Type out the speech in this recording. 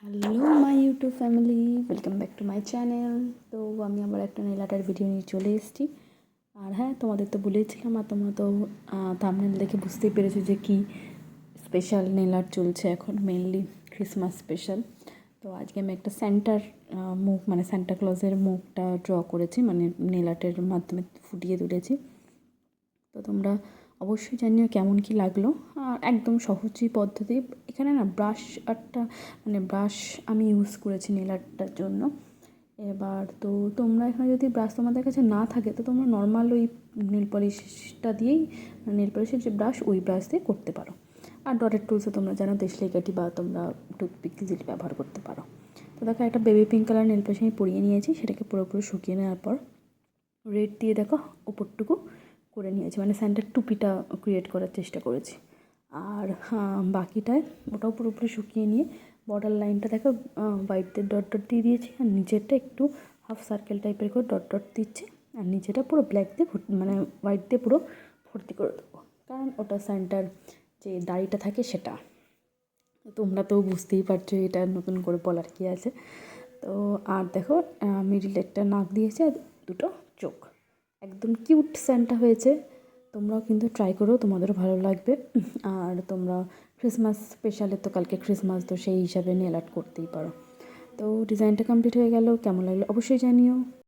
Hello my YouTube family, welcome back to my channel. তো আমি আবার একটা নেল আর্টের ভিডিও নিয়ে চলে এসেছি। আর হ্যাঁ, তোমাদের তো বলেছিলাম, আর তোমরা তো থাম্বনেল দেখে বুঝতেই পেরেছো যে কি স্পেশাল নেল আর্ট চলছে এখন, মেনলি ক্রিসমাস স্পেশাল। তো আজকে আমি একটা স্যান্টার মুখ, মানে সান্টা ক্লজের মুখটা ড্র করেছি, মানে নেল আর্টের মাধ্যমে ফুটিয়ে তুলেছি। তো তোমরা অবশ্যই জানিও কেমন কি লাগলো। আর একদম সহজই পদ্ধতি। এখানে না ব্রাশ আর্টটা, মানে ব্রাশ আমি ইউজ করেছি নেল আর্টটার জন্য। এবার তো তোমরা এখানে যদি ব্রাশ তোমাদের কাছে না থাকে, তো তোমরা নর্মাল ওই নেল পলিশটা দিয়েই, নেল পলিশের যে ব্রাশ, ওই ব্রাশ দিয়ে করতে পারো। আর ডটের টুলসে তোমরা জানো দেশলাই কাঠি বা তোমরা টুথপিক যেটি ব্যবহার করতে পারো। তো দেখো, একটা baby pink colour nail polish আমি পরিয়ে নিয়েছি। সেটাকে পুরোপুরি শুকিয়ে নেওয়ার পর রেড দিয়ে দেখো ওপরটুকু করে নিয়েছি, মানে স্যান্টার টুপিটা ক্রিয়েট করার চেষ্টা করেছি। আর বাকিটায় ওটাও পুরোপুরি শুকিয়ে নিয়ে বর্ডার লাইনটা দেখো হোয়াইট দিয়ে ডট ডট দিয়ে দিয়েছি, আর নিচেরটা একটু হাফ সার্কেল টাইপের করে ডট ডট দিচ্ছি, আর নিচেটা পুরো ব্ল্যাক দিয়ে মানে হোয়াইট দিয়ে পুরো ভর্তি করে দেবো, কারণ ওটা স্যান্টার যে দাড়িটা থাকে সেটা। তোমরা তো বুঝতেই পারছো, এটা নতুন করে বলার কি আছে। তো আর দেখো, মিডিলে একটা নাক দিয়েছে আর দুটো চোখ, একদম কিউট স্যান্টা হয়েছে। তোমরাও কিন্তু ট্রাই করো, তোমাদেরও ভালো লাগবে। আর তোমরা ক্রিসমাস স্পেশালে, তো কালকে ক্রিসমাস, তো সেই হিসাবে নেল আর্ট করতেই পারো। তো ডিজাইনটা কমপ্লিট হয়ে গেল, কেমন লাগলো অবশ্যই জানিও।